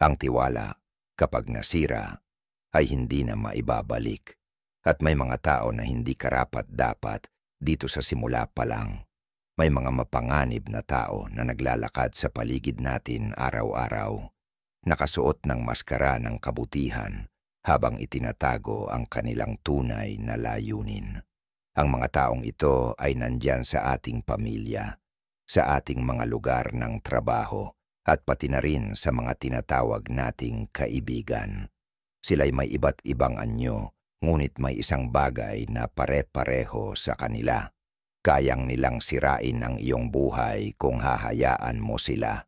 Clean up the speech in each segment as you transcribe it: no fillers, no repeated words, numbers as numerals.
Ang tiwala, kapag nasira, ay hindi na maibabalik. At may mga tao na hindi karapat-dapat dito sa simula pa lang. May mga mapanganib na tao na naglalakad sa paligid natin araw-araw, nakasuot ng maskara ng kabutihan habang itinatago ang kanilang tunay na layunin. Ang mga taong ito ay nandyan sa ating pamilya, sa ating mga lugar ng trabaho, at pati na rin sa mga tinatawag nating kaibigan. Sila'y may iba't ibang anyo, ngunit may isang bagay na pare-pareho sa kanila. Kayang nilang sirain ang iyong buhay kung hahayaan mo sila.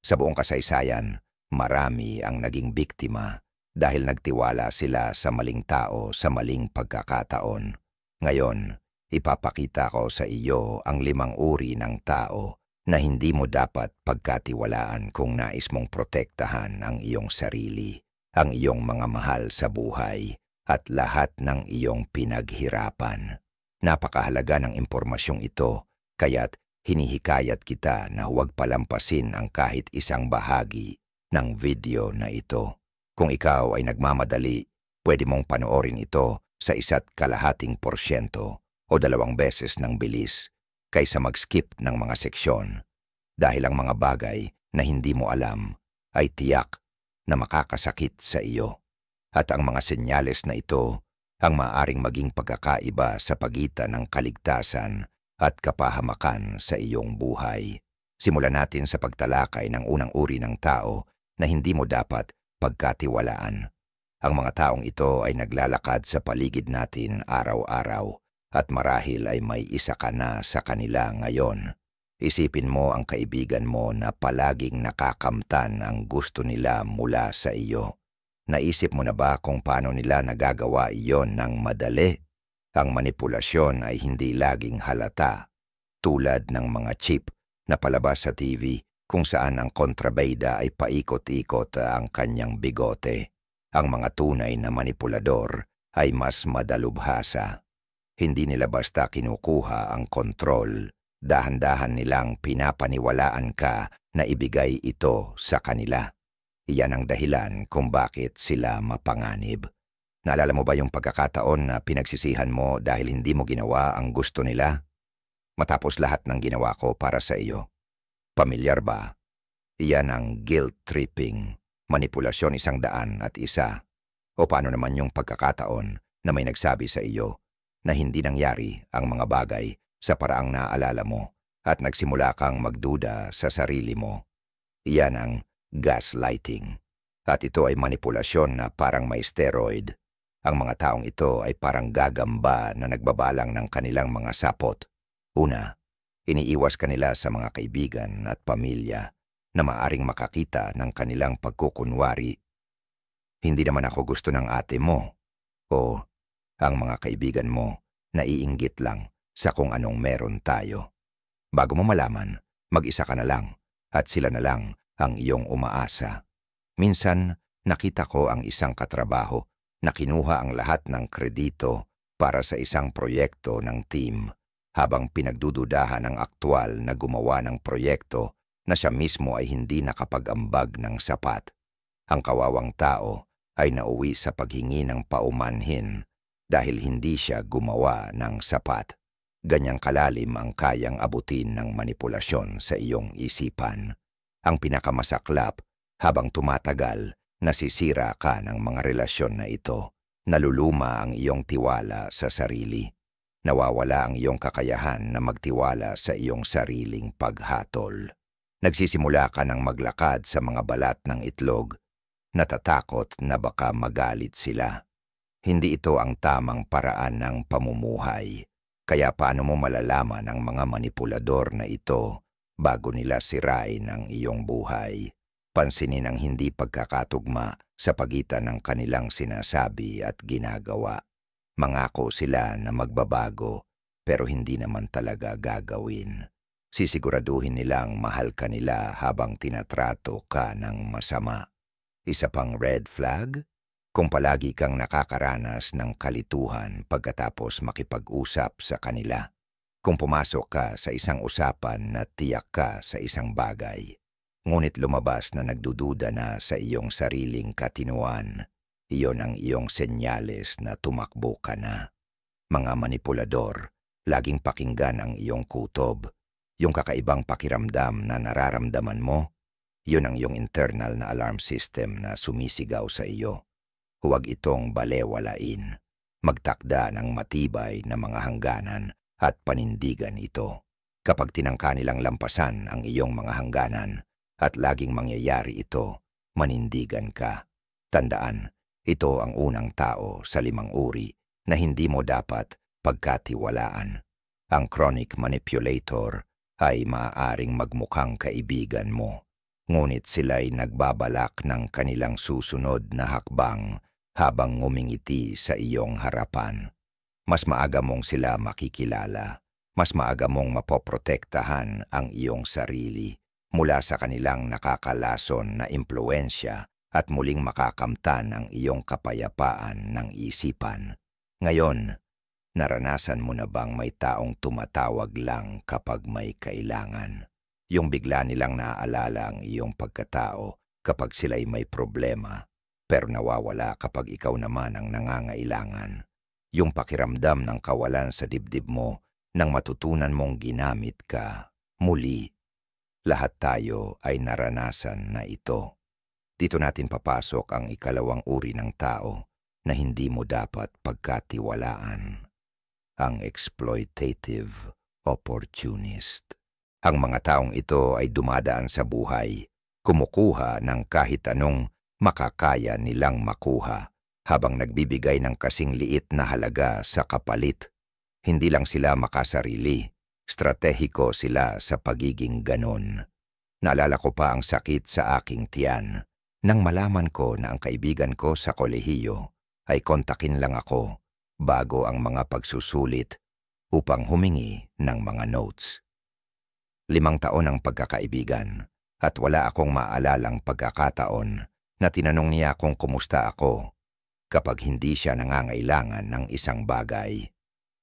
Sa buong kasaysayan, marami ang naging biktima dahil nagtiwala sila sa maling tao sa maling pagkakataon. Ngayon, ipapakita ko sa iyo ang 5 uri ng tao na hindi mo dapat pagkatiwalaan kung nais mong protektahan ang iyong sarili, ang iyong mga mahal sa buhay, at lahat ng iyong pinaghirapan. Napakahalaga ng impormasyong ito, kaya't hinihikayat kita na huwag palampasin ang kahit isang bahagi ng video na ito. Kung ikaw ay nagmamadali, pwede mong panoorin ito sa 1.5% o 2 beses ng bilis kaysa mag-skip ng mga seksyon, dahil ang mga bagay na hindi mo alam ay tiyak na makakasakit sa iyo. At ang mga senyales na ito ang maaaring maging pagkakaiba sa pagitan ng kaligtasan at kapahamakan sa iyong buhay. Simulan natin sa pagtalakay ng unang uri ng tao na hindi mo dapat pagkatiwalaan. Ang mga taong ito ay naglalakad sa paligid natin araw-araw at marahil ay may isa ka na sa kanila ngayon. Isipin mo ang kaibigan mo na palaging nakakamtan ang gusto nila mula sa iyo. Naisip mo na ba kung paano nila nagagawa iyon ng madali? Ang manipulasyon ay hindi laging halata, tulad ng mga chip na palabas sa TV kung saan ang kontrabida ay paikot-ikot ang kanyang bigote. Ang mga tunay na manipulador ay mas madalubhasa. Hindi nila basta kinukuha ang kontrol, dahan-dahan nilang pinapaniwalaan ka na ibigay ito sa kanila. Iyan ang dahilan kung bakit sila mapanganib. Naalala mo ba yung pagkakataon na pinagsisihan mo dahil hindi mo ginawa ang gusto nila? Matapos lahat ng ginawa ko para sa iyo. Pamilyar ba? Iyan ang guilt-tripping, manipulasyon 101. O paano naman yung pagkakataon na may nagsabi sa iyo na hindi nangyari ang mga bagay sa paraang naaalala mo at nagsimula kang magduda sa sarili mo? Iyan ang gaslighting. At ito ay manipulasyon na parang may steroid. Ang mga taong ito ay parang gagamba na nagbabalang ng kanilang mga sapot. Una, iniiwas kanila sa mga kaibigan at pamilya na maaring makakita ng kanilang pagkukunwari. Hindi naman ako gusto ng ate mo. O ang mga kaibigan mo naiinggit lang sa kung anong meron tayo. Bago mo malaman, mag-isa ka na lang at sila na lang ang iyong umaasa. Minsan, nakita ko ang isang katrabaho na kinuha ang lahat ng kredito para sa isang proyekto ng team, habang pinagdududahan ng aktwal na gumawa ng proyekto na siya mismo ay hindi nakapag-ambag ng sapat. Ang kawawang tao ay nauwi sa paghingi ng paumanhin dahil hindi siya gumawa ng sapat. Ganyang kalalim ang kayang abutin ng manipulasyon sa iyong isipan. Ang pinakamasaklap, habang tumatagal, nasisira ka ng mga relasyon na ito. Naluluma ang iyong tiwala sa sarili. Nawawala ang iyong kakayahan na magtiwala sa iyong sariling paghatol. Nagsisimula ka ng maglakad sa mga balat ng itlog, natatakot na baka magalit sila. Hindi ito ang tamang paraan ng pamumuhay. Kaya paano mo malalaman ang mga manipulador na ito bago nila sirain ang iyong buhay? Pansinin ang hindi pagkakatugma sa pagitan ng kanilang sinasabi at ginagawa. Mangako sila na magbabago, pero hindi naman talaga gagawin. Sisiguraduhin nilang mahal ka nila habang tinatrato ka ng masama. Isa pang red flag? Kung palagi kang nakakaranas ng kalituhan pagkatapos makipag-usap sa kanila. Kung pumasok ka sa isang usapan na tiyak ka sa isang bagay, ngunit lumabas na nagdududa na sa iyong sariling katinuan. Iyon ang iyong senyales na tumakbo ka na. Mga manipulador, laging pakinggan ang iyong kutob. Yung kakaibang pakiramdam na nararamdaman mo, yun ang iyong internal na alarm system na sumisigaw sa iyo. Huwag itong balewalain. Magtakda ng matibay na mga hangganan at panindigan ito. Kapag tinangka nilang lampasan ang iyong mga hangganan at laging mangyayari ito, manindigan ka. Tandaan, ito ang unang tao sa 5 uri na hindi mo dapat pagkatiwalaan. Ang chronic manipulator ay maaaring magmukhang kaibigan mo, ngunit sila'y nagbabalak ng kanilang susunod na hakbang habang ngumingiti sa iyong harapan. Mas maaga mong sila makikilala, mas maaga mong mapoprotektahan ang iyong sarili mula sa kanilang nakakalason na impluensya at muling makakamtan ang iyong kapayapaan ng isipan. Ngayon, naranasan mo na bang may taong tumatawag lang kapag may kailangan? Yung bigla nilang naaalala ang iyong pagkatao kapag sila'y may problema, pero nawawala kapag ikaw naman ang nangangailangan. Yung pakiramdam ng kawalan sa dibdib mo nang matutunan mong ginamit ka. Muli, lahat tayo ay naranasan na ito. Dito natin papasok ang ikalawang uri ng tao na hindi mo dapat pagkatiwalaan. Ang exploitative opportunist. Ang mga taong ito ay dumadaan sa buhay, kumukuha ng kahit anong makakaya nilang makuha habang nagbibigay ng kasing liit na halaga sa kapalit. Hindi lang sila makasarili, stratehiko sila sa pagiging ganon. Naalala ko pa ang sakit sa aking tiyan nang malaman ko na ang kaibigan ko sa kolehiyo ay kontakin lang ako bago ang mga pagsusulit upang humingi ng mga notes. 5 taon ang pagkakaibigan at wala akong maalalang pagkakataon na tinanong niya kung kumusta ako kapag hindi siya nangangailangan ng isang bagay.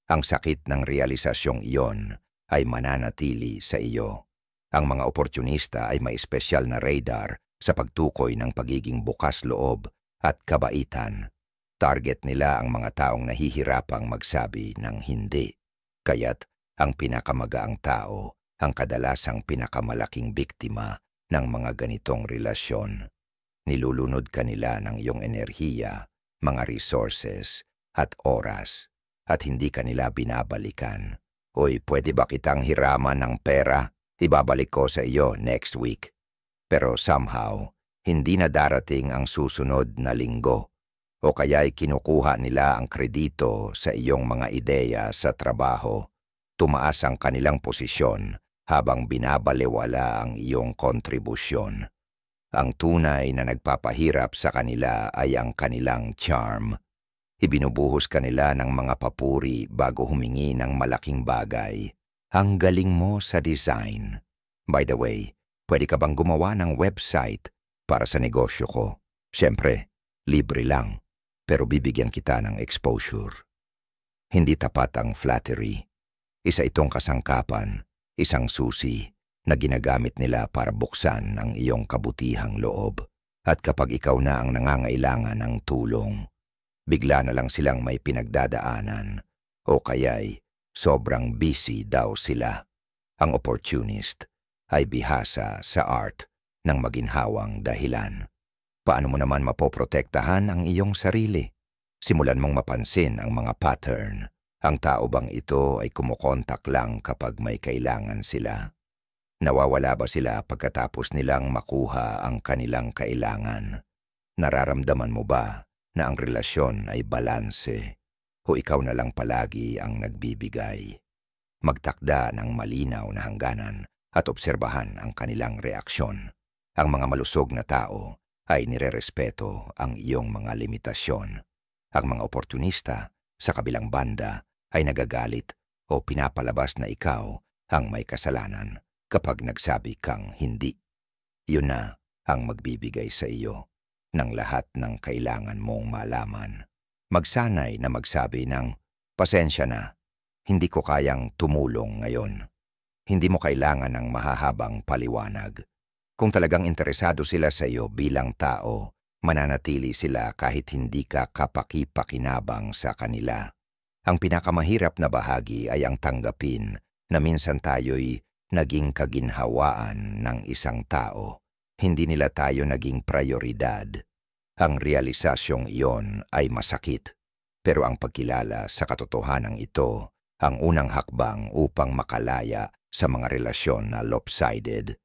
Ang sakit ng realisasyong iyon ay mananatili sa iyo. Ang mga oportunista ay may espesyal na radar sa pagtukoy ng pagiging bukas loob at kabaitan. Target nila ang mga taong nahihirapang magsabi ng hindi. Kaya't ang pinakamagaang tao ang kadalasang pinakamalaking biktima ng mga ganitong relasyon. Nilulunod ka nila ng iyong enerhiya, mga resources at oras at hindi ka nila binabalikan. Uy, pwede ba kitang hiraman ng pera? Ibabalik ko sa iyo next week. Pero somehow, hindi na darating ang susunod na linggo o kaya'y kinukuha nila ang kredito sa iyong mga ideya sa trabaho. Tumaas ang kanilang posisyon habang binabalewala ang iyong kontribusyon. Ang tunay na nagpapahirap sa kanila ay ang kanilang charm. Ibinubuhos kanila ng mga papuri bago humingi ng malaking bagay. Ang galing mo sa design. By the way, pwede ka bang gumawa ng website para sa negosyo ko? Siyempre, libre lang, pero bibigyan kita ng exposure. Hindi tapat ang flattery. Isa itong kasangkapan, isang susi na ginagamit nila para buksan ang iyong kabutihang loob. At kapag ikaw na ang nangangailangan ng tulong, bigla na lang silang may pinagdadaanan o kaya'y sobrang busy daw sila. Ang opportunist ay bihasa sa art ng maginhawang dahilan. Paano mo naman mapoprotektahan ang iyong sarili? Simulan mong mapansin ang mga pattern. Ang tao bang ito ay kumukontak lang kapag may kailangan sila? Nawawala ba sila pagkatapos nilang makuha ang kanilang kailangan? Nararamdaman mo ba na ang relasyon ay balanse o ikaw na lang palagi ang nagbibigay? Magtakda ng malinaw na hangganan at obserbahan ang kanilang reaksyon. Ang mga malusog na tao ay nirerespeto ang iyong mga limitasyon. Ang mga oportunista sa kabilang banda ay nagagalit o pinapalabas na ikaw ang may kasalanan kapag nagsabi kang hindi. Yun na ang magbibigay sa iyo ng lahat ng kailangan mong malaman. Magsanay na magsabi ng, pasensya na, hindi ko kayang tumulong ngayon. Hindi mo kailangan ng mahahabang paliwanag. Kung talagang interesado sila sa iyo bilang tao, mananatili sila kahit hindi ka kapaki-pakinabang sa kanila. Ang pinakamahirap na bahagi ay ang tanggapin na minsan tayo'y naging kaginhawaan ng isang tao. Hindi nila tayo naging prayoridad. Ang realisasyong iyon ay masakit. Pero ang pagkilala sa katotohanan ito, ang unang hakbang upang makalaya sa mga relasyon na lopsided.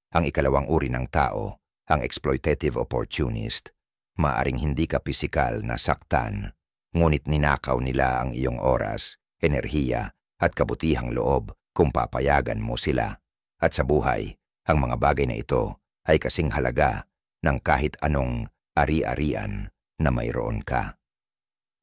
Ang ikalawang uri ng tao, ang exploitative opportunist, maaring hindi ka pisikal na saktan, ngunit ninakaw nila ang iyong oras, enerhiya at kabutihang loob kung papayagan mo sila. At sa buhay, ang mga bagay na ito ay kasing halaga ng kahit anong ari-arian na mayroon ka.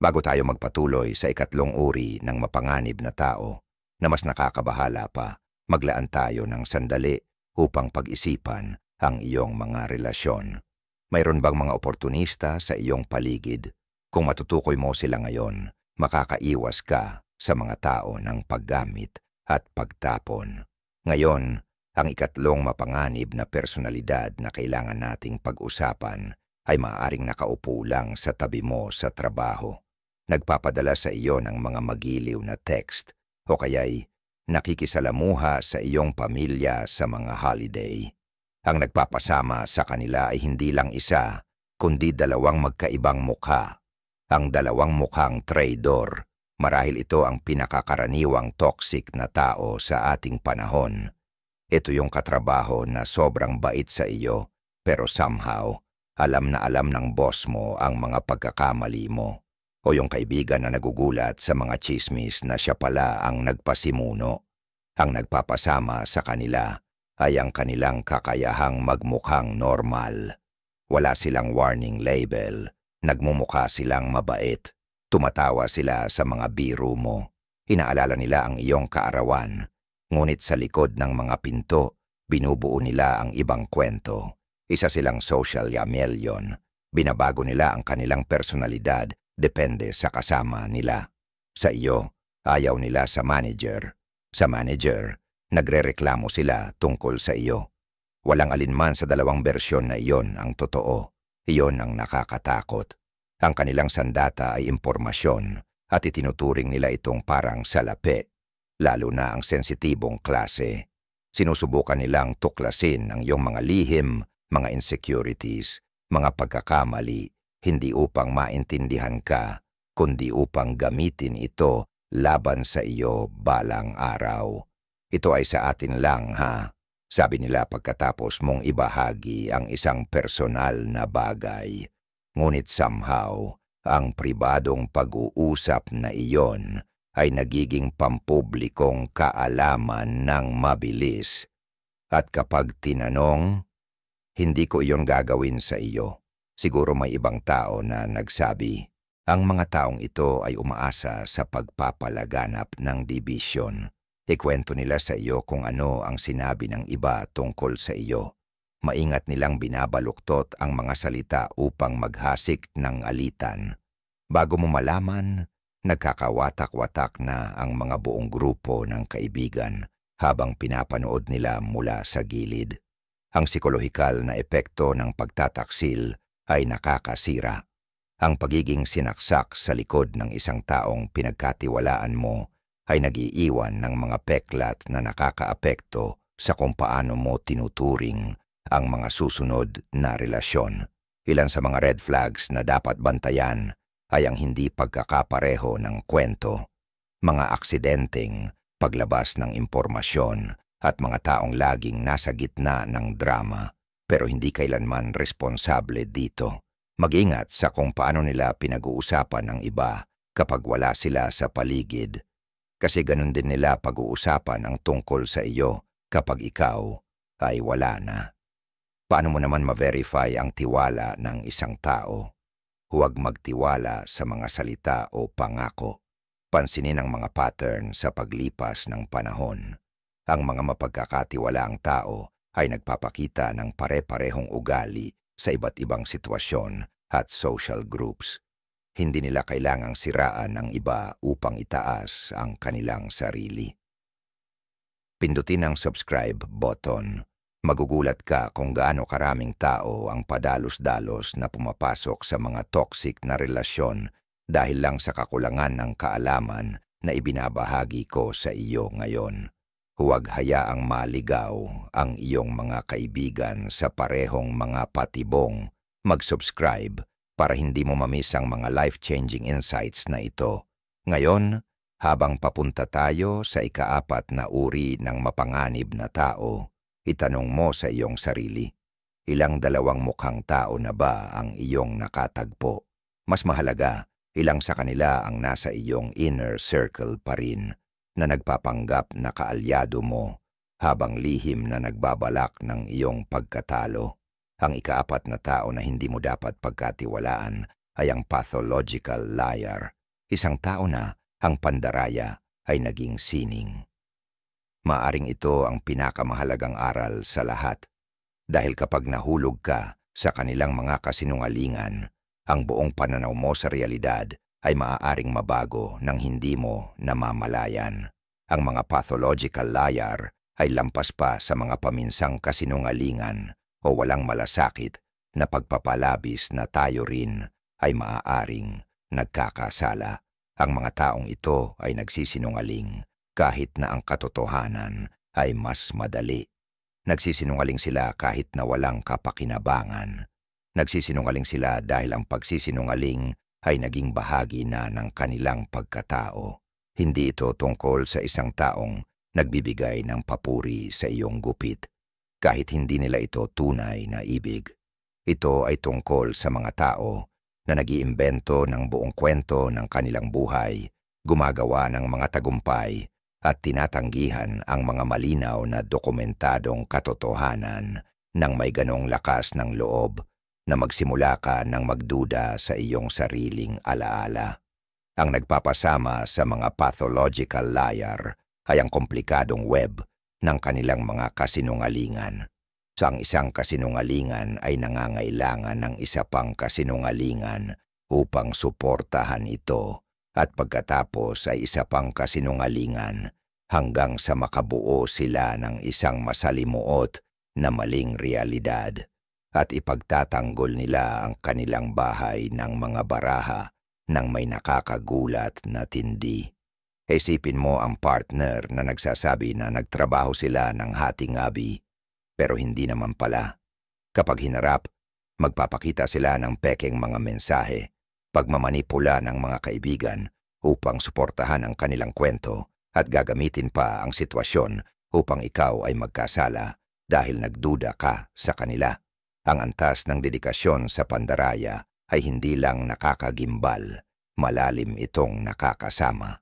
Bago tayo magpatuloy sa ikatlong uri ng mapanganib na tao na mas nakakabahala pa, maglaan tayo ng sandali upang pag-isipan ang iyong mga relasyon. Mayroon bang mga oportunista sa iyong paligid? Kung matutukoy mo sila ngayon, makakaiwas ka sa mga tao ng paggamit at pagtapon. Ngayon, ang ikatlong mapanganib na personalidad na kailangan nating pag-usapan ay maaaring nakaupo lang sa tabi mo sa trabaho. Nagpapadala sa iyo ng mga magiliw na text o kaya'y nakikisalamuha sa iyong pamilya sa mga holiday. Ang nagpapasama sa kanila ay hindi lang isa, kundi dalawang magkaibang mukha. Ang dalawang mukhang traidor. Marahil ito ang pinakakaraniwang toxic na tao sa ating panahon. Ito yung katrabaho na sobrang bait sa iyo, pero somehow, alam na alam ng boss mo ang mga pagkakamali mo. O yung kaibigan na nagugulat sa mga chismis na siya pala ang nagpasimuno. Ang nagpapasama sa kanila ay ang kanilang kakayahang magmukhang normal. Wala silang warning label, nagmumukha silang mabait, tumatawa sila sa mga biro mo, inaalala nila ang iyong kaarawan, ngunit sa likod ng mga pinto, binubuo nila ang ibang kwento. Isa silang social chameleon, binabago nila ang kanilang personalidad depende sa kasama nila. Sa iyo, ayaw nila sa manager. Sa manager, nagrereklamo sila tungkol sa iyo. Walang alinman sa dalawang bersyon na iyon ang totoo. Iyon ang nakakatakot. Ang kanilang sandata ay impormasyon at itinuturing nila itong parang salapi, lalo na ang sensitibong klase. Sinusubukan nilang tuklasin ang iyong mga lihim, mga insecurities, mga pagkakamali, hindi upang maintindihan ka, kundi upang gamitin ito laban sa iyo balang araw. Ito ay sa atin lang ha, sabi nila pagkatapos mong ibahagi ang isang personal na bagay. Ngunit somehow, ang pribadong pag-uusap na iyon ay nagiging pampublikong kaalaman ng mabilis. At kapag tinanong, hindi ko iyon gagawin sa iyo. Siguro may ibang tao na nagsabi, ang mga taong ito ay umaasa sa pagpapalaganap ng dibisyon. Ikwento nila sa iyo kung ano ang sinabi ng iba tungkol sa iyo. Maingat nilang binabaluktot ang mga salita upang maghasik ng alitan. Bago mo malaman, nagkakawatak-watak na ang mga buong grupo ng kaibigan habang pinapanood nila mula sa gilid. Ang psikolohikal na epekto ng pagtataksil ay nakakasira. Ang pagiging sinaksak sa likod ng isang taong pinagkatiwalaan mo ay nag-iiwan ng mga peklat na nakakaapekto sa kung paano mo tinuturing ang mga susunod na relasyon. Ilan sa mga red flags na dapat bantayan ay ang hindi pagkakapareho ng kwento, mga aksidenteng paglabas ng impormasyon at mga taong laging nasa gitna ng drama pero hindi kailanman responsable dito. Mag-ingat sa kung paano nila pinag-uusapan ng iba kapag wala sila sa paligid. Kasi ganun din nila pag-uusapan ang tungkol sa iyo kapag ikaw ay wala na. Paano mo naman ma-verify ang tiwala ng isang tao? Huwag magtiwala sa mga salita o pangako. Pansinin ang mga pattern sa paglipas ng panahon. Ang mga mapagkakatiwalaang tao ay nagpapakita ng pare-parehong ugali sa iba't ibang sitwasyon at social groups. Hindi nila kailangang siraan ang iba upang itaas ang kanilang sarili. Pindutin ang subscribe button. Magugulat ka kung gaano karaming tao ang padalos-dalos na pumapasok sa mga toxic na relasyon dahil lang sa kakulangan ng kaalaman na ibinabahagi ko sa iyo ngayon. Huwag hayaang maligaw ang iyong mga kaibigan sa parehong mga patibong. Mag-subscribe para hindi mo mamiss ang mga life-changing insights na ito. Ngayon, habang papunta tayo sa ikaapat na uri ng mapanganib na tao, itanong mo sa iyong sarili, ilang dalawang mukhang tao na ba ang iyong nakatagpo? Mas mahalaga, ilang sa kanila ang nasa iyong inner circle pa rin, na nagpapanggap na kaalyado mo habang lihim na nagbabalak ng iyong pagkatalo. Ang ikaapat na tao na hindi mo dapat pagkatiwalaan ay ang pathological liar, isang tao na ang pandaraya ay naging sining. Maaring ito ang pinakamahalagang aral sa lahat, dahil kapag nahulog ka sa kanilang mga kasinungalingan, ang buong pananaw mo sa realidad ay maaaring mabago ng hindi mo namamalayan. Ang mga pathological liar ay lampas pa sa mga paminsang kasinungalingan o walang malasakit na pagpapalabis na tayo rin ay maaaring nagkakasala. Ang mga taong ito ay nagsisinungaling kahit na ang katotohanan ay mas madali. Nagsisinungaling sila kahit na walang kapakinabangan. Nagsisinungaling sila dahil ang pagsisinungaling ay naging bahagi na ng kanilang pagkatao. Hindi ito tungkol sa isang taong nagbibigay ng papuri sa iyong gupit, kahit hindi nila ito tunay na ibig. Ito ay tungkol sa mga tao na nag-iimbento ng buong kwento ng kanilang buhay, gumagawa ng mga tagumpay, at tinatanggihan ang mga malinaw na dokumentadong katotohanan nang may ganong lakas ng loob na magsimula ka ng magduda sa iyong sariling alaala. Ang nagpapasama sa mga pathological liar ay ang komplikadong web ng kanilang mga kasinungalingan. Sa ang isang kasinungalingan ay nangangailangan ng isa pang kasinungalingan upang suportahan ito, at pagkatapos ay isa pang kasinungalingan hanggang sa makabuo sila ng isang masalimuot na maling realidad, at ipagtatanggol nila ang kanilang bahay ng mga baraha ng may nakakagulat na tindi. Isipin mo ang partner na nagsasabi na nagtrabaho sila ng hating-gabi, pero hindi naman pala. Kapag hinarap, magpapakita sila ng pekeng mga mensahe, pagmamanipula ng mga kaibigan upang suportahan ang kanilang kwento, at gagamitin pa ang sitwasyon upang ikaw ay magkasala dahil nagduda ka sa kanila. Ang antas ng dedikasyon sa pandaraya ay hindi lang nakakagimbal, malalim itong nakakasama,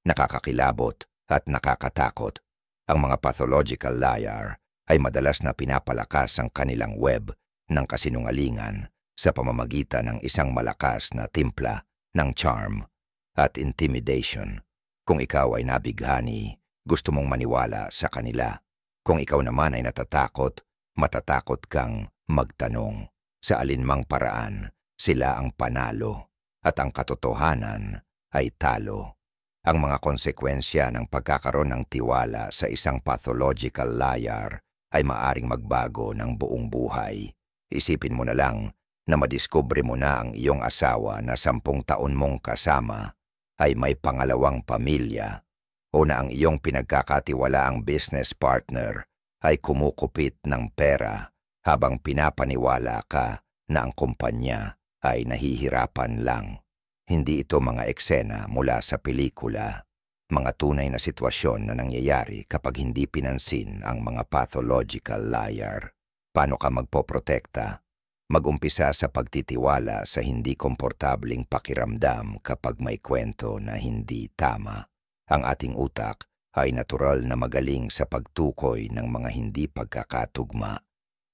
nakakakilabot at nakakatakot. Ang mga pathological liar ay madalas na pinapalakas ang kanilang web ng kasinungalingan sa pamamagitan ng isang malakas na timpla ng charm at intimidation. Kung ikaw ay nabighani, gusto mong maniwala sa kanila. Kung ikaw naman ay natatakot, matatakot kang magtanong. Sa alinmang paraan, sila ang panalo at ang katotohanan ay talo. Ang mga konsekwensya ng pagkakaroon ng tiwala sa isang pathological liar ay maaring magbago ng buong buhay. Isipin mo na lang na madiskubre mo na ang iyong asawa na 10 taon mong kasama ay may pangalawang pamilya, o na ang iyong pinagkakatiwalaang business partner ay kumukupit ng pera habang pinapaniwala ka na ang kumpanya ay nahihirapan lang. Hindi ito mga eksena mula sa pelikula, mga tunay na sitwasyon na nangyayari kapag hindi pinansin ang mga pathological liar. Paano ka magpoprotekta? Mag-umpisa sa pagtitiwala sa hindi komportabling pakiramdam kapag may kwento na hindi tama. Ang ating utak ay natural na magaling sa pagtukoy ng mga hindi pagkakatugma.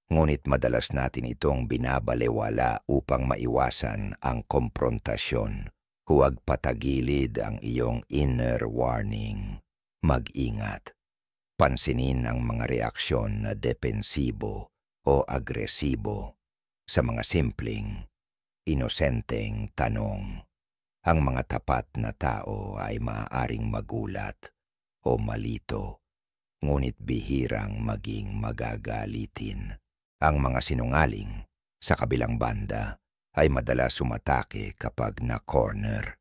Ngunit madalas natin itong binabalewala upang maiwasan ang komprontasyon. Huwag patagilid ang iyong inner warning. Mag-ingat. Pansinin ang mga reaksyon na depensibo o agresibo sa mga simpleng, inosenteng tanong. Ang mga tapat na tao ay maaaring magulat o malito. ngunit bihirang maging magagalitin. Ang mga sinungaling, sa kabilang banda, ay madalas sumatake kapag na-corner.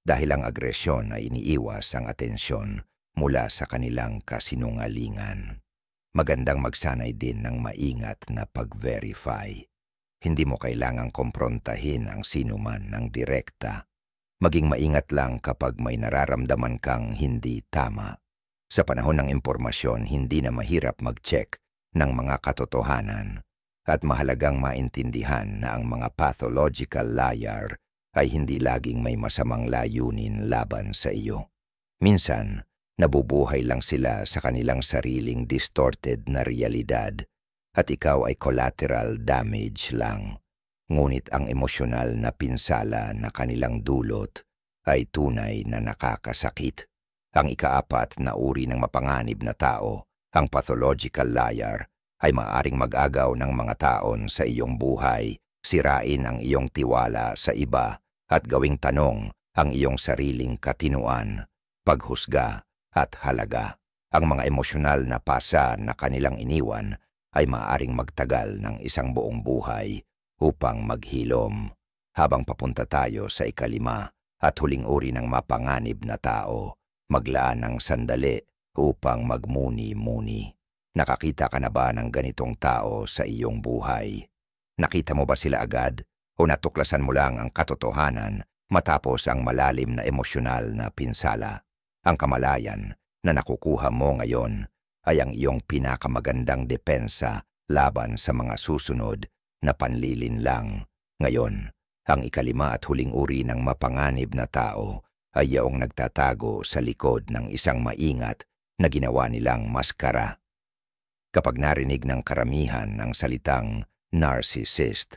Dahil ang agresyon ay iniiwas ang atensyon mula sa kanilang kasinungalingan. Magandang magsanay din ng maingat na pag-verify. Hindi mo kailangang komprontahin ang sinuman ng direkta. Maging maingat lang kapag may nararamdaman kang hindi tama. Sa panahon ng impormasyon, hindi na mahirap mag-check ng mga katotohanan at mahalagang maintindihan na ang mga pathological liar ay hindi laging may masamang layunin laban sa iyo. Minsan, nabubuhay lang sila sa kanilang sariling distorted na realidad at ikaw ay collateral damage lang. Ngunit ang emosyonal na pinsala na kanilang dulot ay tunay na nakakasakit. Ang ikaapat na uri ng mapanganib na tao, ang pathological liar, ay maaaring mag-agaw ng mga taon sa iyong buhay, sirain ang iyong tiwala sa iba, at gawing tanong ang iyong sariling katinuan, paghusga at halaga. Ang mga emosyonal na pasa na kanilang iniwan ay maaaring magtagal ng isang buong buhay upang maghilom. Habang papunta tayo sa ikalima at huling uri ng mapanganib na tao, maglaan ng sandali upang magmuni-muni. Nakakita ka na ba ng ganitong tao sa iyong buhay? Nakita mo ba sila agad o natuklasan mo lang ang katotohanan matapos ang malalim na emosyonal na pinsala? Ang kamalayan na nakukuha mo ngayon ay ang iyong pinakamagandang depensa laban sa mga susunod na panlilinlang. Ngayon, ang ikalima at huling uri ng mapanganib na tao ay yaong nagtatago sa likod ng isang maingat na ginawa nilang maskara. Kapag narinig ng karamihan ng salitang narcissist,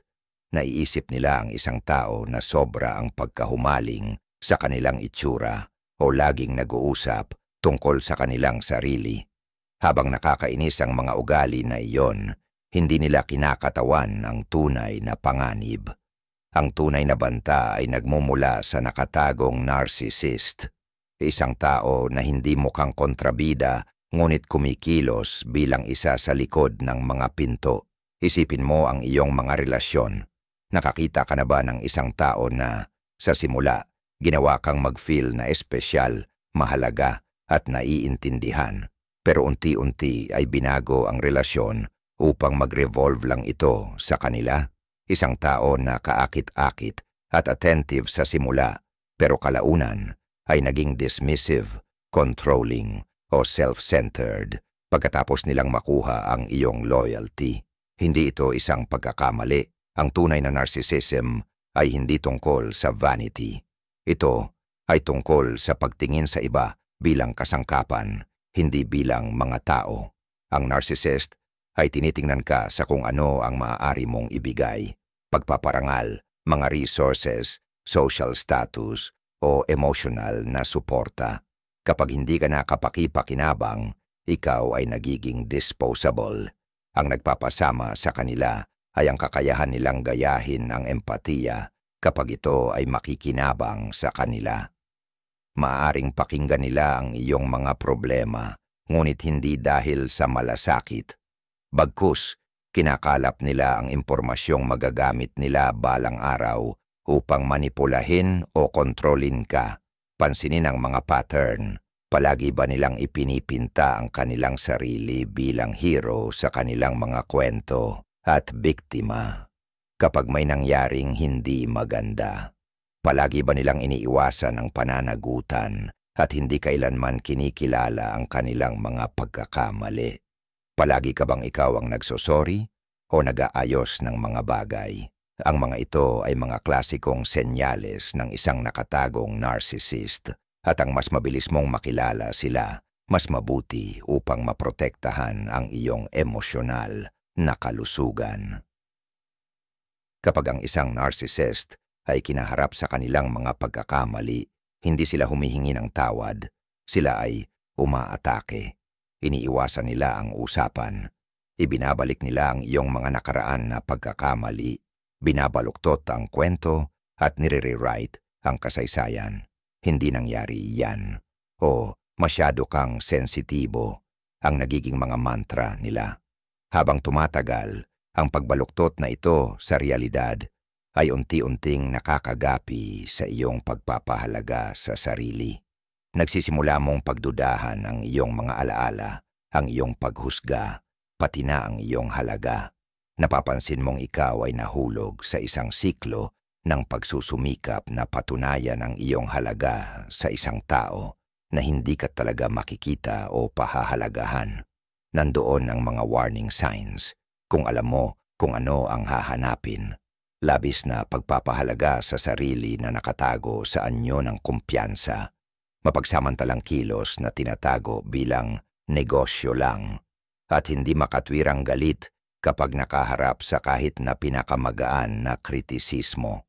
naiisip nila ang isang tao na sobra ang pagkahumaling sa kanilang itsura o laging nag-uusap tungkol sa kanilang sarili. Habang nakakainis ang mga ugali na iyon, hindi nila kinakatawan ang tunay na panganib. Ang tunay na banta ay nagmumula sa nakatagong narcissist, isang tao na hindi mukhang kontrabida ngunit kumikilos bilang isa sa likod ng mga pinto. Isipin mo ang iyong mga relasyon. Nakakita ka na ba ng isang tao na, sa simula, ginawa kang mag-feel na espesyal, mahalaga at naiintindihan, pero unti-unti ay binago ang relasyon upang mag-revolve lang ito sa kanila? Isang tao na kaakit-akit at attentive sa simula, pero kalaunan ay naging dismissive, controlling o self-centered pagkatapos nilang makuha ang iyong loyalty. Hindi ito isang pagkakamali. Ang tunay na narcissism ay hindi tungkol sa vanity. Ito ay tungkol sa pagtingin sa iba bilang kasangkapan, hindi bilang mga tao. Ang narcissist ay tinitingnan ka sa kung ano ang maaari mong ibigay, pagpaparangal, mga resources, social status, o emotional na suporta. Kapag hindi ka nakapakipakinabang, ikaw ay nagiging disposable. Ang nagpapasama sa kanila ay ang kakayahan nilang gayahin ang empatiya kapag ito ay makikinabang sa kanila. Maaaring pakinggan nila ang iyong mga problema, ngunit hindi dahil sa malasakit. Bagkus, kinakalap nila ang impormasyong magagamit nila balang araw upang manipulahin o kontrolin ka. Pansinin ang mga pattern. Palagi ba nilang ipinipinta ang kanilang sarili bilang hero sa kanilang mga kwento at biktima? Kapag may nangyaring hindi maganda, palagi ba nilang iniiwasan ang pananagutan at hindi kailanman kinikilala ang kanilang mga pagkakamali? Palagi ka bang ikaw ang nagsosorry o nag-aayos ng mga bagay? Ang mga ito ay mga klasikong senyales ng isang nakatagong narcissist, at ang mas mabilis mong makilala sila, mas mabuti upang maprotektahan ang iyong emosyonal na kalusugan. Kapag ang isang narcissist ay kinaharap sa kanilang mga pagkakamali, hindi sila humihingi ng tawad, sila ay umaatake. Iniiwasan nila ang usapan. Ibinabalik nila ang iyong mga nakaraan na pagkakamali. Binabaluktot ang kwento at nire-rewrite ang kasaysayan. Hindi nangyari yan. O masyado kang sensitibo. ang nagiging mga mantra nila. Habang tumatagal, ang pagbaluktot na ito sa realidad ay unti-unting nakakagapi sa iyong pagpapahalaga sa sarili. Nagsisimula mong pagdudahan ang iyong mga alaala, ang iyong paghusga, pati na ang iyong halaga. Napapansin mong ikaw ay nahulog sa isang siklo ng pagsusumikap na patunayan ang iyong halaga sa isang tao na hindi ka talaga makikita o pahahalagahan. Nandoon ang mga warning signs kung alam mo kung ano ang hahanapin. Labis na pagpapahalaga sa sarili na nakatago sa anyo ng kumpiyansa. Mapagsamantalang kilos na tinatago bilang negosyo lang. At hindi makatwirang galit kapag nakaharap sa kahit na pinakamagaan na kritisismo.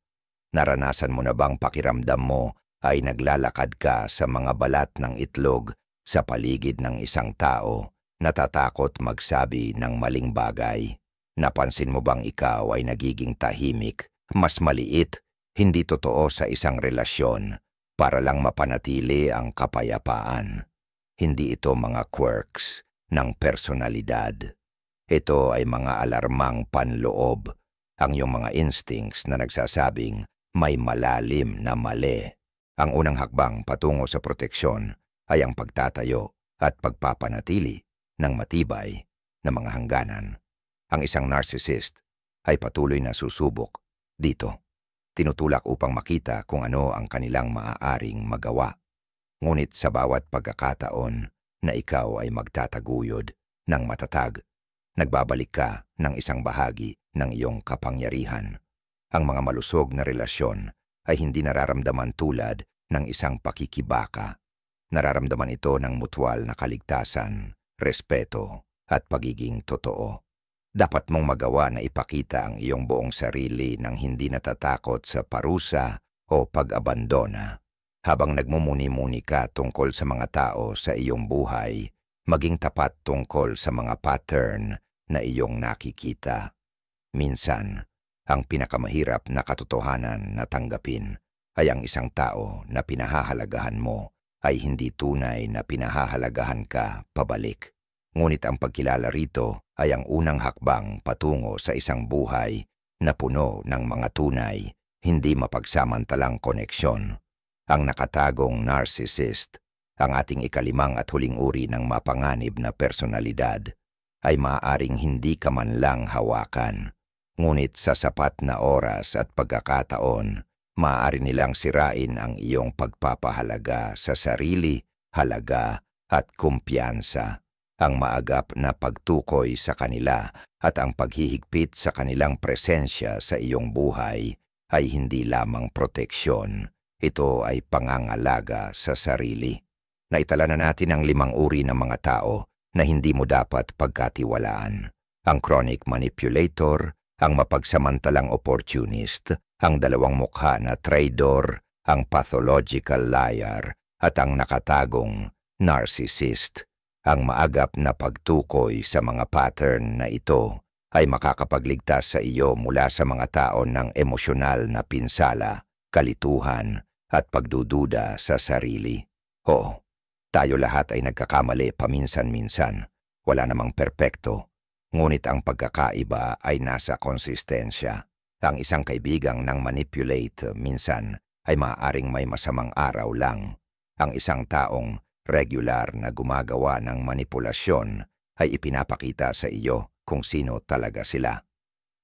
Naranasan mo na bang pakiramdam mo ay naglalakad ka sa mga balat ng itlog sa paligid ng isang tao, natatakot magsabi ng maling bagay? Napansin mo bang ikaw ay nagiging tahimik, mas maliit, hindi totoo sa isang relasyon para lang mapanatili ang kapayapaan? Hindi ito mga quirks ng personalidad. Ito ay mga alarmang panloob, ang iyong mga instincts na nagsasabing may malalim na mali. Ang unang hakbang patungo sa proteksyon ay ang pagtatayo at pagpapanatili ng matibay na mga hangganan. Ang isang narcissist ay patuloy na susubok dito. Tinutulak upang makita kung ano ang kanilang maaaring magawa. Ngunit sa bawat pagkakataon na ikaw ay magtataguyod ng matatag, nagbabalik ka ng isang bahagi ng iyong kapangyarihan. Ang mga malusog na relasyon ay hindi nararamdaman tulad ng isang pakikibaka. Nararamdaman ito ng mutual na kaligtasan, respeto, at pagiging totoo. Dapat mong magawa na ipakita ang iyong buong sarili nang hindi natatakot sa parusa o pag-abandona. Habang nagmumuni-muni ka tungkol sa mga tao sa iyong buhay, maging tapat tungkol sa mga pattern na iyong nakikita. Minsan, ang pinakamahirap na katotohanan na tanggapin ay ang isang tao na pinahahalagahan mo ay hindi tunay na pinahahalagahan ka pabalik. Ngunit ang pagkilala rito ay ang unang hakbang patungo sa isang buhay na puno ng mga tunay, hindi mapagsamantalang koneksyon. Ang nakatagong narcissist, ang ating ikalimang at huling uri ng mapanganib na personalidad, ay maaaring hindi ka man lang hawakan. Ngunit sa sapat na oras at pagkakataon, maaari nilang sirain ang iyong pagpapahalaga sa sarili, halaga at kumpiyansa. Ang maagap na pagtukoy sa kanila at ang paghihigpit sa kanilang presensya sa iyong buhay ay hindi lamang proteksyon, ito ay pangangalaga sa sarili. Naitala na natin ang 5 uri ng mga tao na hindi mo dapat pagkatiwalaan. Ang chronic manipulator, ang mapagsamantalang opportunist, ang 2 mukha na traidor, ang pathological liar, at ang nakatagong narcissist. Ang maagap na pagtukoy sa mga pattern na ito ay makakapagligtas sa iyo mula sa mga tao ng emosyonal na pinsala, kalituhan, at pagdududa sa sarili. Oo, tayo lahat ay nagkakamali paminsan-minsan. Wala namang perpekto. Ngunit ang pagkakaiba ay nasa konsistensya. Ang isang kaibigang nang manipulate minsan ay maaaring may masamang araw lang. Ang isang taong regular na gumagawa ng manipulasyon ay ipinapakita sa iyo kung sino talaga sila.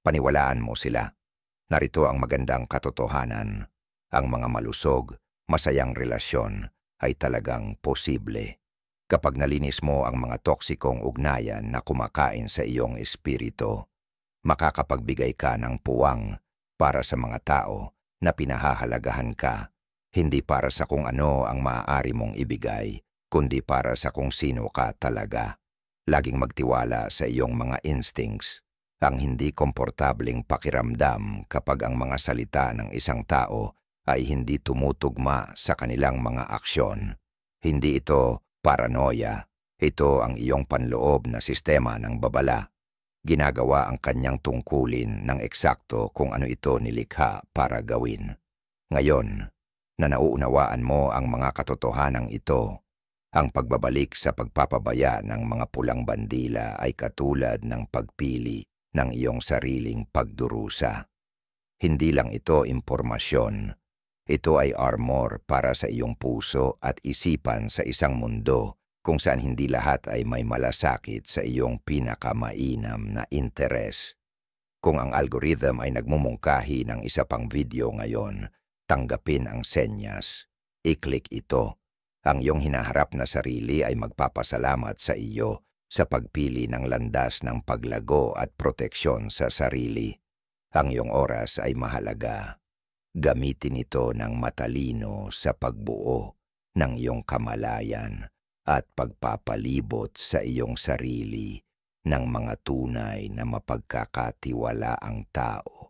Paniwalaan mo sila. Narito ang magandang katotohanan. Ang mga malusog, masayang relasyon ay talagang posible. Kapag nalinis mo ang mga toksikong ugnayan na kumakain sa iyong espiritu, makakapagbigay ka ng puwang para sa mga tao na pinahahalagahan ka, hindi para sa kung ano ang maaari mong ibigay, kundi para sa kung sino ka talaga. Laging magtiwala sa iyong mga instincts. Ang hindi komportableng pakiramdam kapag ang mga salita ng isang tao ay hindi tumutugma sa kanilang mga aksyon. Hindi ito paranoia. Ito ang iyong panloob na sistema ng babala. Ginagawa ang kanyang tungkulin ng eksakto kung ano ito nilikha para gawin. Ngayon, na nauunawaan mo ang mga katotohanang ito, Ang pagbabalik sa pagpapabaya ng mga pulang bandila ay katulad ng pagpili ng iyong sariling pagdurusa. Hindi lang ito impormasyon. Ito ay armor para sa iyong puso at isipan sa isang mundo kung saan hindi lahat ay may malasakit sa iyong pinakamainam na interes. Kung ang algorithm ay nagmumungkahi ng isa pang video ngayon, tanggapin ang senyas. I-click ito. Ang iyong hinaharap na sarili ay magpapasalamat sa iyo sa pagpili ng landas ng paglago at proteksyon sa sarili. Ang iyong oras ay mahalaga. Gamitin ito ng matalino sa pagbuo ng iyong kamalayan at pagpapalibot sa iyong sarili ng mga tunay na mapagkakatiwalaang tao.